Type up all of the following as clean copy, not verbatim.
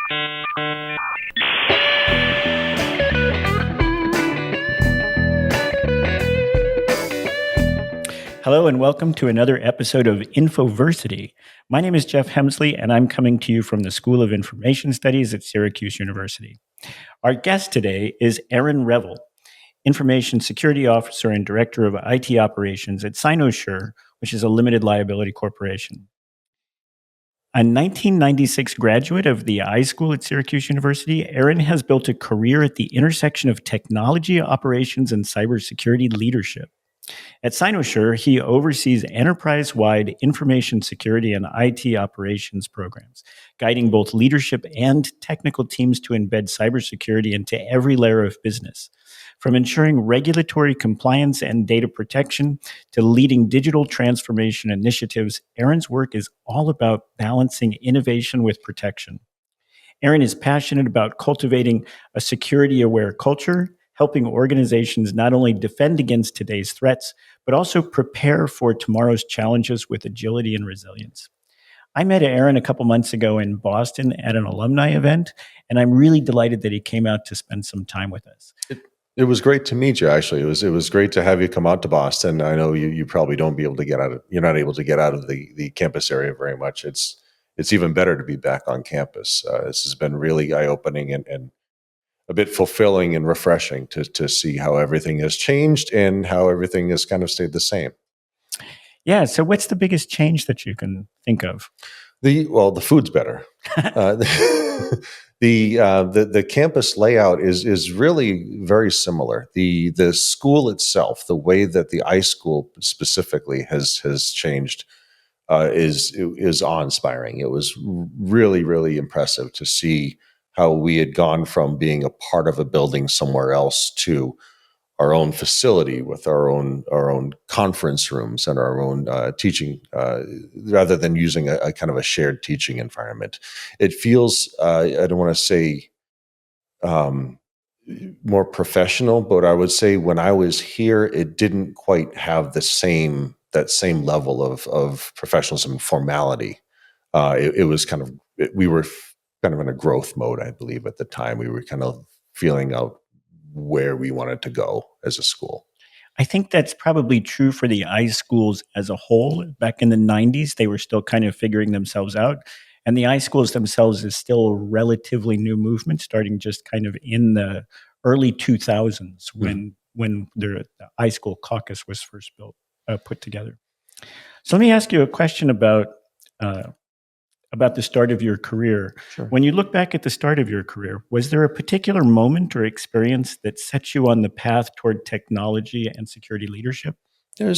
Hello and welcome to another episode of Infoversity. My name is Jeff Hemsley and I'm coming to you from the School of Information Studies at Syracuse University. Our guest today is Aaron Revell, Information Security Officer and Director of IT Operations at Cynosure, which is a limited liability corporation. A 1996 graduate of the iSchool at Syracuse University, Aaron has built a career at the intersection of technology operations and cybersecurity leadership. At Cynosure, he oversees enterprise-wide information security and IT operations programs, guiding both leadership and technical teams to embed cybersecurity into every layer of business. From ensuring regulatory compliance and data protection to leading digital transformation initiatives, Aaron's work is all about balancing innovation with protection. Aaron is passionate about cultivating a security-aware culture, helping organizations not only defend against today's threats, but also prepare for tomorrow's challenges with agility and resilience. I met Aaron a couple months ago in Boston at an alumni event, and I'm really delighted that he came out to spend some time with us. It was great to meet you. Actually, it was great to have you come out to Boston. I know you probably don't be able to get out of you're not able to get out of the campus area very much. It's even better to be back on campus. This has been really eye-opening and a bit fulfilling and refreshing to see how everything has changed and how everything has kind of stayed the same. Yeah. So, what's the biggest change that you can think of? The food's better. The campus layout is really very similar. The school itself, the way that the iSchool specifically has changed, is awe-inspiring. It was really, really impressive to see how we had gone from being a part of a building somewhere else to our own facility with our own conference rooms and our own teaching, rather than using a kind of a shared teaching environment. It feels, I don't want to say more professional, but I would say when I was here, it didn't quite have that same level of professionalism and formality. It was we were kind of in a growth mode, I believe, at the time. We were kind of feeling out where we wanted to go as a school. I think that's probably true for the iSchools as a whole. Back in the 90s, they were still kind of figuring themselves out. And the iSchools themselves is still a relatively new movement, starting just kind of in the early 2000s when the iSchool caucus was first put together. So let me ask you a question about the start of your career. Sure. When you look back at the start of your career, was there a particular moment or experience that set you on the path toward technology and security leadership? I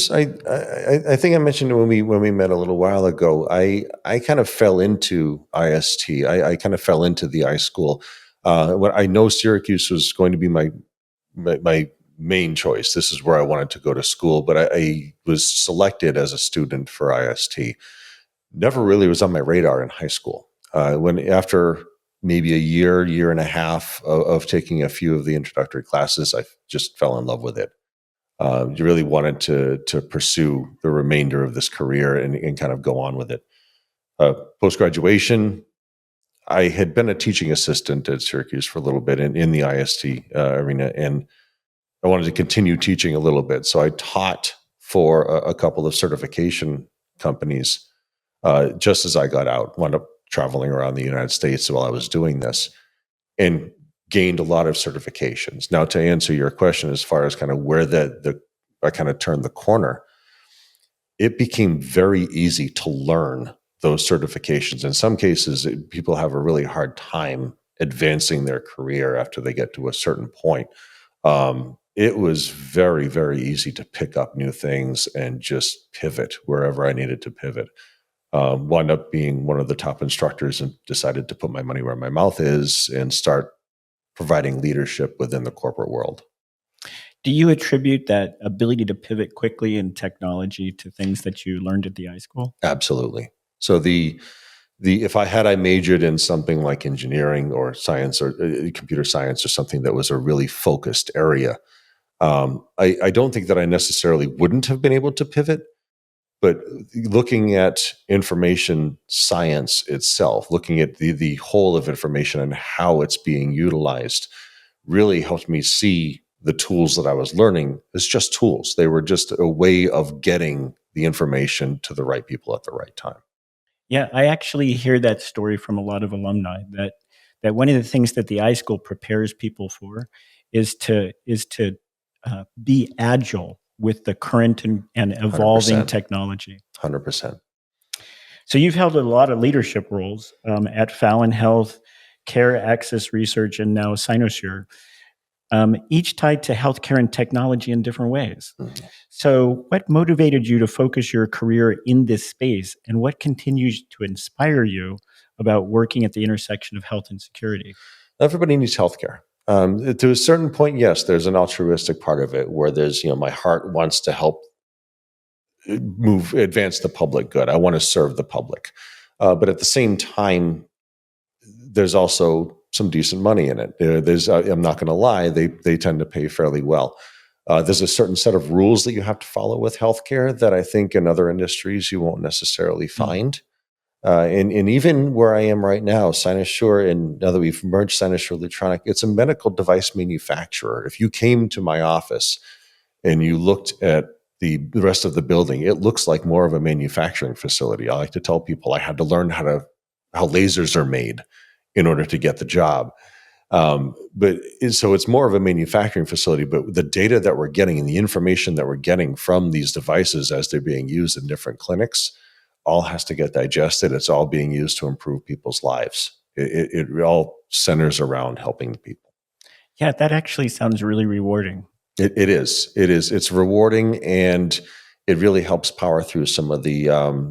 think I mentioned when we met a little while ago, I kind of fell into IST. I kind of fell into the iSchool. What I know Syracuse was going to be my main choice. This is where I wanted to go to school, but I was selected as a student for IST. Never really was on my radar in high school. After maybe a year and a half of taking a few of the introductory classes, I just fell in love with it. You really wanted to pursue the remainder of this career and kind of go on with it. Post-graduation, I had been a teaching assistant at Syracuse for a little bit in the IST arena, and I wanted to continue teaching a little bit. So I taught for a couple of certification companies. Just as I got out, wound up traveling around the United States while I was doing this and gained a lot of certifications. Now, to answer your question, as far as kind of where I kind of turned the corner, it became very easy to learn those certifications. In some cases, people have a really hard time advancing their career after they get to a certain point. It was very, very easy to pick up new things and just pivot wherever I needed to pivot. Wound up being one of the top instructors and decided to put my money where my mouth is and start providing leadership within the corporate world. Do you attribute that ability to pivot quickly in technology to things that you learned at the iSchool? Absolutely. So if I majored in something like engineering or science or computer science or something that was a really focused area, I don't think that I necessarily wouldn't have been able to pivot. But looking at information science itself, looking at the whole of information and how it's being utilized, really helped me see the tools that I was learning as just tools. They were just a way of getting the information to the right people at the right time. Yeah, I actually hear that story from a lot of alumni that one of the things that the iSchool prepares people for is to be agile with the current and evolving 100%. technology. 100%. So you've held a lot of leadership roles at Fallon Health, Care Access Research, and now Cynosure, each tied to healthcare and technology in different ways. Mhm. So, what motivated you to focus your career in this space, and what continues to inspire you about working at the intersection of health and security? Everybody needs healthcare. To a certain point, yes, there's an altruistic part of it where there's, my heart wants to help advance the public good. I want to serve the public. But at the same time, there's also some decent money in it. I'm not going to lie, they tend to pay fairly well. There's a certain set of rules that you have to follow with healthcare that I think in other industries you won't necessarily find. And even where I am right now, Cynosure, and now that we've merged Cynosure Electronic, it's a medical device manufacturer. If you came to my office and you looked at the rest of the building, it looks like more of a manufacturing facility. I like to tell people I had to learn how lasers are made in order to get the job. So it's more of a manufacturing facility, but the data that we're getting and the information that we're getting from these devices as they're being used in different clinics all has to get digested. It's all being used to improve people's lives. It all centers around helping people. Yeah, that actually sounds really rewarding. It is. It is. It's rewarding, and it really helps power through some of the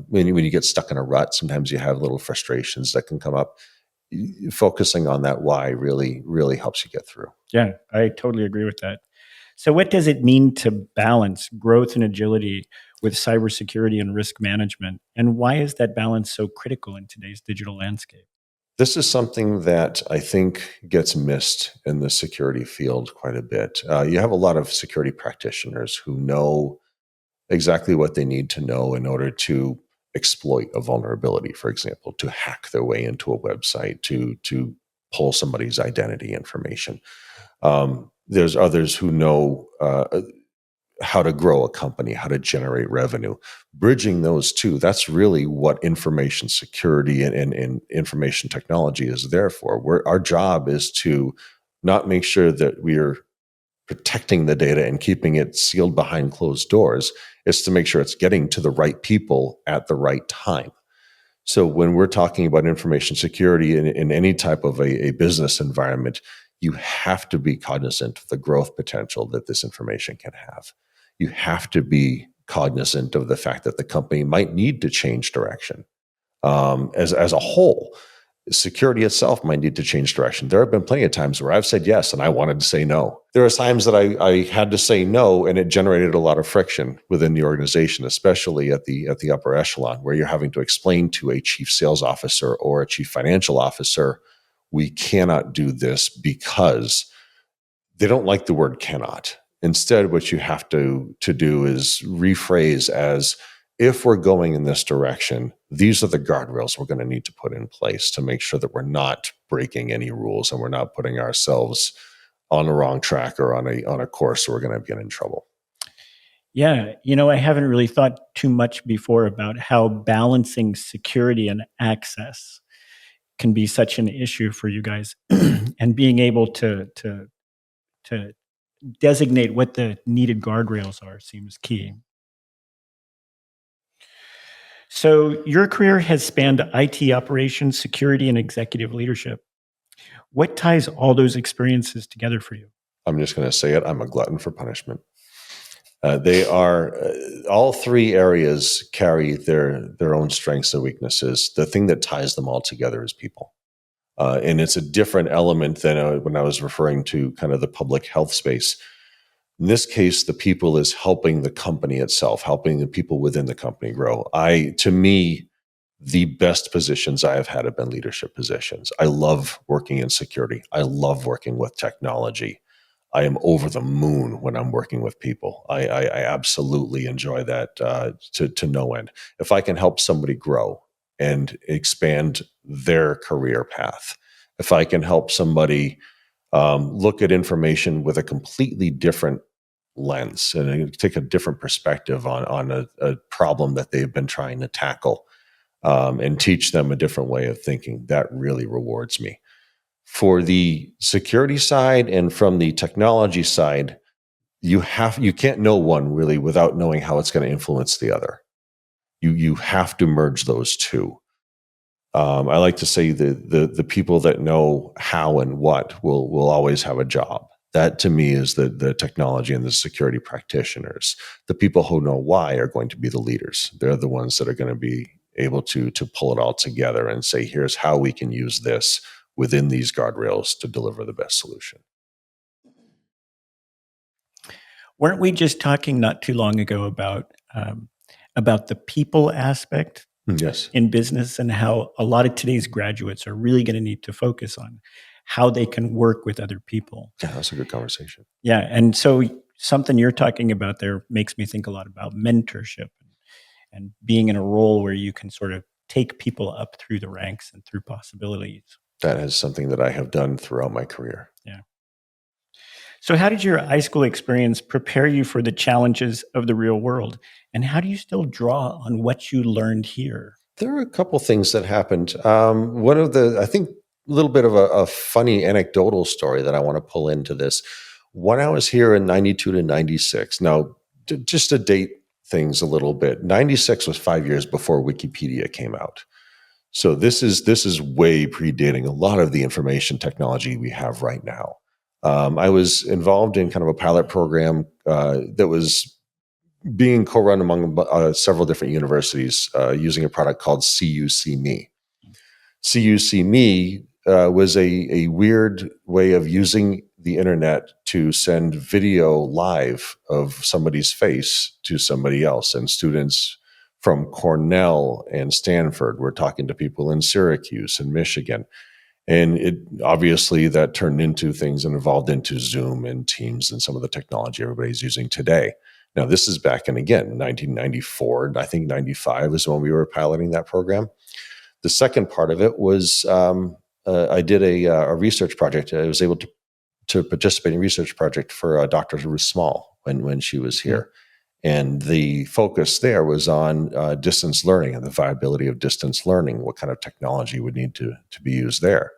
when you get stuck in a rut. Sometimes you have little frustrations that can come up. Focusing on that why really helps you get through. Yeah, I totally agree with that. So, what does it mean to balance growth and agility with cybersecurity and risk management? And why is that balance so critical in today's digital landscape? This is something that I think gets missed in the security field quite a bit. You have a lot of security practitioners who know exactly what they need to know in order to exploit a vulnerability, for example, to hack their way into a website, to pull somebody's identity information. There's others who know how to grow a company, how to generate revenue. Bridging those two, that's really what information security and information technology is there for. Our job is to not make sure that we are protecting the data and keeping it sealed behind closed doors. It's to make sure it's getting to the right people at the right time. So when we're talking about information security in any type of a business environment, you have to be cognizant of the growth potential that this information can have. You have to be cognizant of the fact that the company might need to change direction. As a whole, security itself might need to change direction. There have been plenty of times where I've said yes and I wanted to say no. There are times that I had to say no, and it generated a lot of friction within the organization, especially at the upper echelon, where you're having to explain to a chief sales officer or a chief financial officer, we cannot do this because they don't like the word cannot. Instead, what you have to do is rephrase as, if we're going in this direction, these are the guardrails we're going to need to put in place to make sure that we're not breaking any rules and we're not putting ourselves on the wrong track or on a course where we're going to get in trouble. Yeah, I haven't really thought too much before about how balancing security and access can be such an issue for you guys, and being able to designate what the needed guardrails are seems key. So, your career has spanned IT operations, security, and executive leadership. What ties all those experiences together for you? I'm just going to say it. I'm a glutton for punishment. They are all three areas carry their own strengths and weaknesses. The thing that ties them all together is people. And it's a different element than when I was referring to kind of the public health space. In this case, the people is helping the company itself, helping the people within the company grow. To me, the best positions I have had have been leadership positions. I love working in security. I love working with technology. I am over the moon when I'm working with people. I absolutely enjoy that to no end. If I can help somebody grow and expand their career path, if I can help somebody look at information with a completely different lens and take a different perspective on a problem that they've been trying to tackle, and teach them a different way of thinking, that really rewards me. For the security side and from the technology side, you can't know one really without knowing how it's going to influence the other. You have to merge those two. I like to say the people that know how and what will always have a job. That to me is the technology and the security practitioners. The people who know why are going to be the leaders. They're the ones that are going to be able to pull it all together and say, here's how we can use this within these guardrails to deliver the best solution. Weren't we just talking not too long ago about the people aspect Yes. in business and how a lot of today's graduates are really going to need to focus on how they can work with other people? Yeah, that's a good conversation. Yeah, and so something you're talking about there makes me think a lot about mentorship and being in a role where you can sort of take people up through the ranks and through possibilities. That is something that I have done throughout my career. Yeah. So how did your iSchool experience prepare you for the challenges of the real world? And how do you still draw on what you learned here? There are a couple things that happened. One of I think, a little bit of a funny anecdotal story that I want to pull into this. When I was here in 92 to 96, now, just to date things a little bit, 96 was 5 years before Wikipedia came out. So this is way predating a lot of the information technology we have right now. I was involved in kind of a pilot program that was being co-run among several different universities using a product called CUC-Me. CUC-Me was a weird way of using the internet to send video live of somebody's face to somebody else. And students from Cornell and Stanford were talking to people in Syracuse and Michigan. And it obviously that turned into things and evolved into Zoom and Teams and some of the technology everybody's using today. Now, this is back in, again, 1994. I think 95 is when we were piloting that program. The second part of it was I did a research project. I was able to participate in a research project for Dr. Ruth Small when she was here. And the focus there was on distance learning and the viability of distance learning, what kind of technology would need to be used there.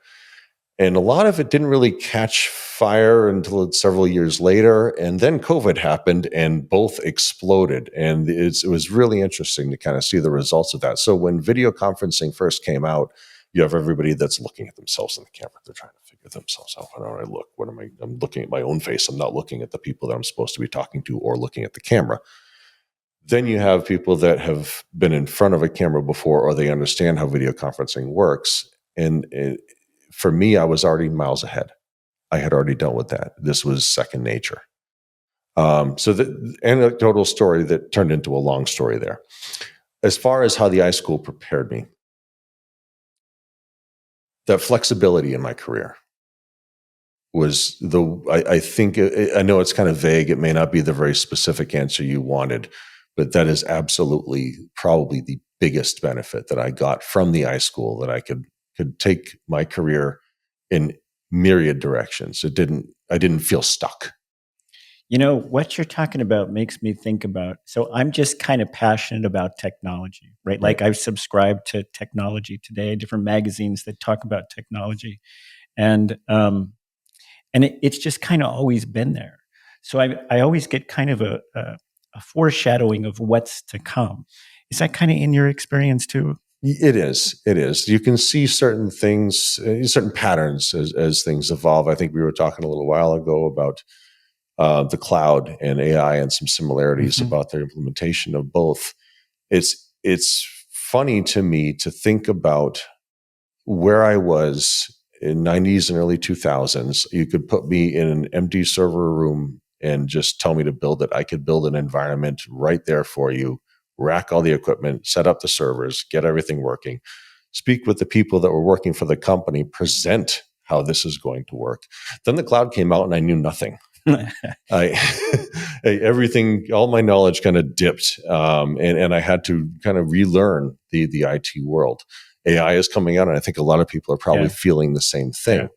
And a lot of it didn't really catch fire until several years later. And then COVID happened and both exploded. And it was really interesting to kind of see the results of that. So when video conferencing first came out, you have everybody that's looking at themselves in the camera. They're trying to figure themselves out. How do I look? I'm looking at my own face. I'm not looking at the people that I'm supposed to be talking to or looking at the camera. Then you have people that have been in front of a camera before, or they understand how video conferencing works. And for me, I was already miles ahead. I had already dealt with that. This was second nature. So the anecdotal story that turned into a long story there. As far as how the iSchool prepared me, that flexibility in my career was I think, I know it's kind of vague. It may not be the very specific answer you wanted, but that is absolutely probably the biggest benefit that I got from the iSchool, that I could take my career in myriad directions. I didn't feel stuck. You know, what you're talking about makes me think about, so I'm just kind of passionate about technology, right? Like I've subscribed to Technology Today, different magazines that talk about technology. And it's just kind of always been there. So I always get kind of a foreshadowing of what's to come. Is that kind of in your experience too? It is. It is. You can see certain things, certain patterns as things evolve. I think we were talking a little while ago about the cloud and AI and some similarities about their implementation of both. It's funny to me to think about where I was in 90s and early 2000s. You could put me in an empty server room and just tell me to build it. I could build an environment right there for you, rack all the equipment, set up the servers, get everything working, speak with the people that were working for the company, present how this is going to work. Then the cloud came out and I knew nothing. I everything, all my knowledge kind of dipped, and I had to kind of relearn the IT world. AI is coming out, and I think a lot of people are probably feeling the same thing.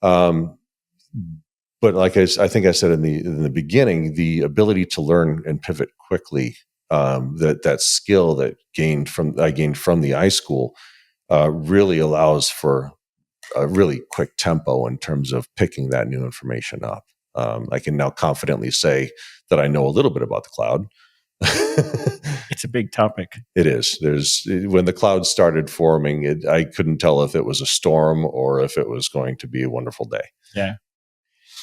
But like I think I said in the beginning, the ability to learn and pivot quickly, that skill that I gained from the iSchool, really allows for a really quick tempo in terms of picking that new information up. I can now confidently say that I know a little bit about the cloud. It's a big topic. It is. When the cloud started forming, I couldn't tell if it was a storm or if it was going to be a wonderful day. Yeah.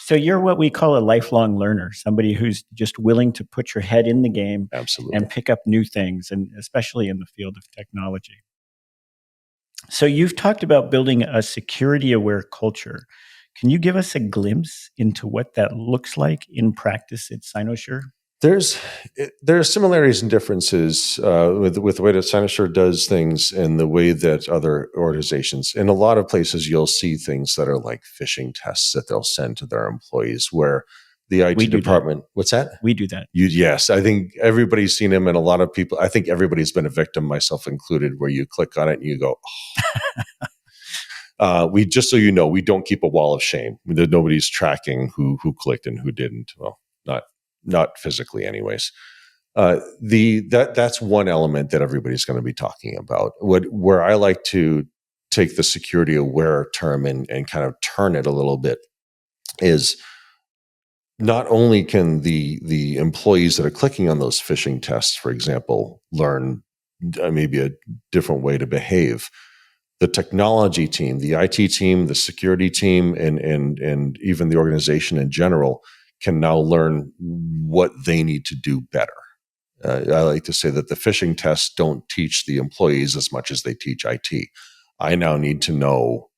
So you're what we call a lifelong learner, somebody who's just willing to put your head in the game. Absolutely. And pick up new things, and especially in the field of technology. So you've talked about building a security-aware culture. Can you give us a glimpse into what that looks like in practice at Cynosure? There are similarities and differences with the way that Cynosure does things and the way that other organizations, in a lot of places, you'll see things that are like phishing tests that they'll send to their employees where the IT department, what's that? We do that. Yes, I think everybody's seen them, and a lot of people, I think everybody's been a victim, myself included, where you click on it and you go, oh. We, just so you know, we don't keep a wall of shame. Nobody's tracking who clicked and who didn't. Well, not physically anyways. That's one element that everybody's going to be talking about. Where I like to take the security aware term and kind of turn it a little bit is not only can the employees that are clicking on those phishing tests, for example, learn maybe a different way to behave, the technology team, the IT team, the security team, and even the organization in general can now learn what they need to do better. I like to say that the phishing tests don't teach the employees as much as they teach IT. I now need to know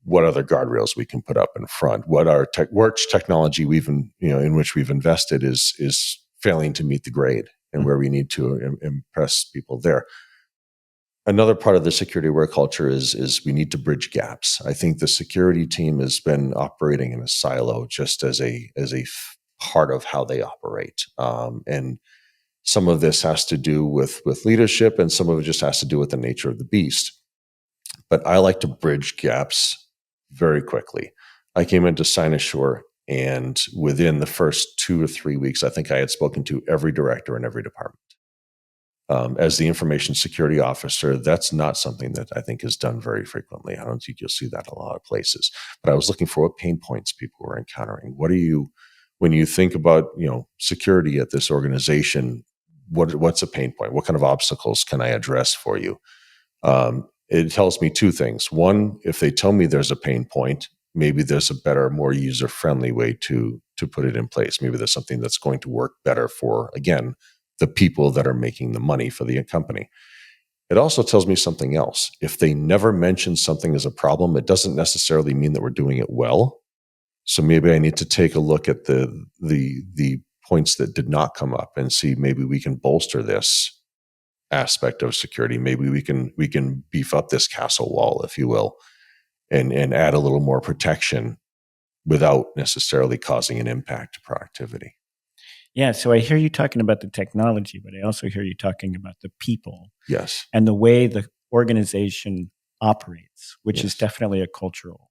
what other guardrails we can put up in front, which technology in which we've invested is failing to meet the grade, and where we need to impress people there. Another part of the security aware culture is we need to bridge gaps. I think the security team has been operating in a silo just as a part of how they operate. And some of this has to do with leadership, and some of it just has to do with the nature of the beast. But I like to bridge gaps very quickly. I came into Cynosure, and within the first 2 or 3 weeks, I think I had spoken to every director in every department. As the information security officer, that's not something that I think is done very frequently. I don't think you'll see that a lot of places. But I was looking for what pain points people were encountering. When you think about security at this organization, what's a pain point? What kind of obstacles can I address for you? It tells me two things. One, if they tell me there's a pain point, maybe there's a better, more user-friendly way to put it in place. Maybe there's something that's going to work better for, again, the people that are making the money for the company. It also tells me something else. If they never mention something as a problem, it doesn't necessarily mean that we're doing it well. So maybe I need to take a look at the points that did not come up and see maybe we can bolster this aspect of security. Maybe we can beef up this castle wall, if you will, and add a little more protection without necessarily causing an impact to productivity. Yeah, so I hear you talking about the technology, but I also hear you talking about the people. Yes. And the way the organization operates, which is definitely a cultural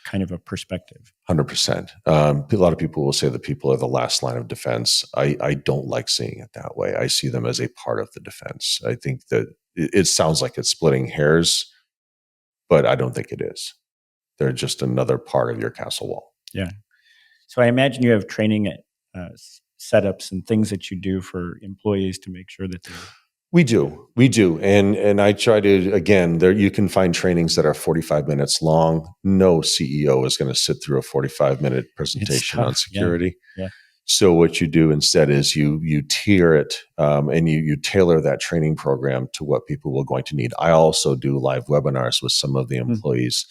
kind of a perspective. 100%. A lot of people will say that people are the last line of defense. I don't like seeing it that way. I see them as a part of the defense. I think that it sounds like it's splitting hairs, but I don't think it is. They're just another part of your castle wall. Yeah. So I imagine you have training setups and things that you do for employees to make sure that they're... We do. And I try to, again, there you can find trainings that are 45 minutes long. No CEO is going to sit through a 45-minute presentation on security. Yeah. So what you do instead is you tier it and you tailor that training program to what people are going to need. I also do live webinars with some of the employees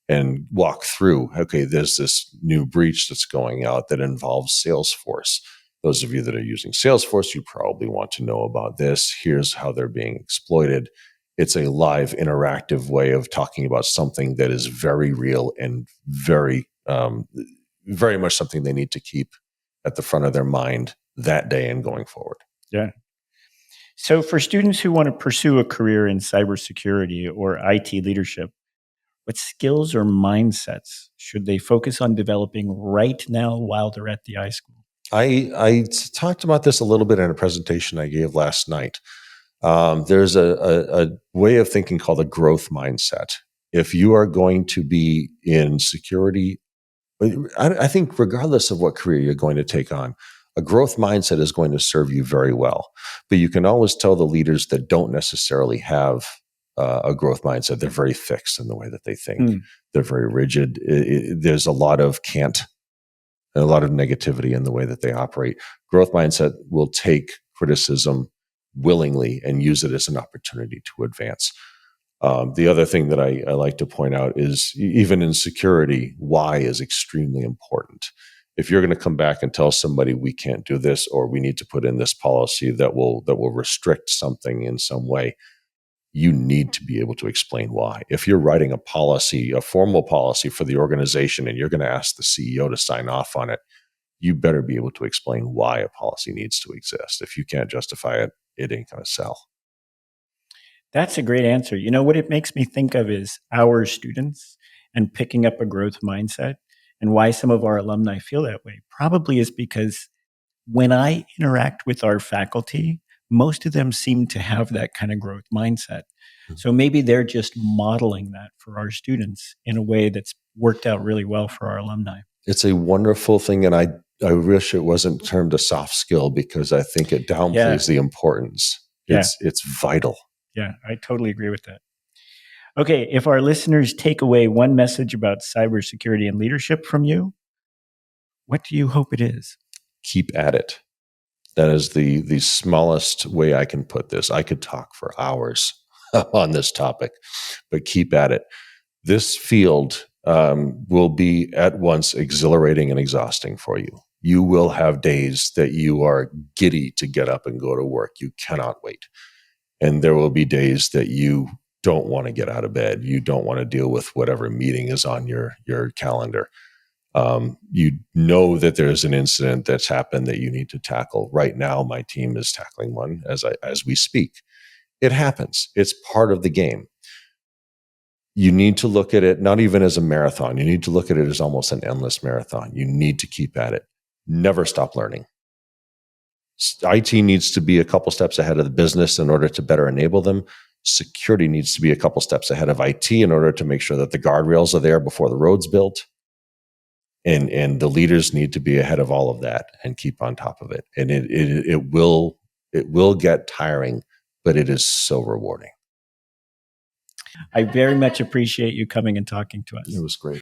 and walk through, okay, there's this new breach that's going out that involves Salesforce. Those of you that are using Salesforce, you probably want to know about this. Here's how they're being exploited. It's a live, interactive way of talking about something that is very real and very very much something they need to keep at the front of their mind that day and going forward. Yeah. So for students who want to pursue a career in cybersecurity or IT leadership, what skills or mindsets should they focus on developing right now while they're at the iSchool? I talked about this a little bit in a presentation I gave last night. There's a way of thinking called a growth mindset. If you are going to be in security, I think regardless of what career you're going to take on, a growth mindset is going to serve you very well. But you can always tell the leaders that don't necessarily have a growth mindset. They're very fixed in the way that they think. They're very rigid. There's a lot of can't and a lot of negativity in the way that they operate. Growth mindset will take criticism willingly and use it as an opportunity to advance. The other thing that I like to point out is even in security, why is extremely important. If you're going to come back and tell somebody we can't do this or we need to put in this policy that will restrict something in some way, you need to be able to explain why. If you're writing a policy, a formal policy for the organization, and you're going to ask the CEO to sign off on it, you better be able to explain why a policy needs to exist. If you can't justify it, it ain't going to sell. That's a great answer. You know, what it makes me think of is our students and picking up a growth mindset, and why some of our alumni feel that way probably is because when I interact with our faculty, most of them seem to have that kind of growth mindset. So maybe they're just modeling that for our students in a way that's worked out really well for our alumni. It's a wonderful thing, and I wish it wasn't termed a soft skill because I think it downplays the importance. It's vital. Yeah, I totally agree with that. Okay, if our listeners take away one message about cybersecurity and leadership from you, what do you hope it is? Keep at it. That is the smallest way I can put this. I could talk for hours on this topic, but keep at it. This field will be at once exhilarating and exhausting for you. You will have days that you are giddy to get up and go to work. You cannot wait. And there will be days that you don't want to get out of bed. You don't want to deal with whatever meeting is on your calendar. You know that there's an incident that's happened that you need to tackle. Right now, my team is tackling one as we speak. It happens. It's part of the game. You need to look at it not even as a marathon. You need to look at it as almost an endless marathon. You need to keep at it. Never stop learning. IT needs to be a couple steps ahead of the business in order to better enable them. Security needs to be a couple steps ahead of IT in order to make sure that the guardrails are there before the road's built. And the leaders need to be ahead of all of that and keep on top of it. And it will get tiring, but it is so rewarding. I very much appreciate you coming and talking to us. It was great.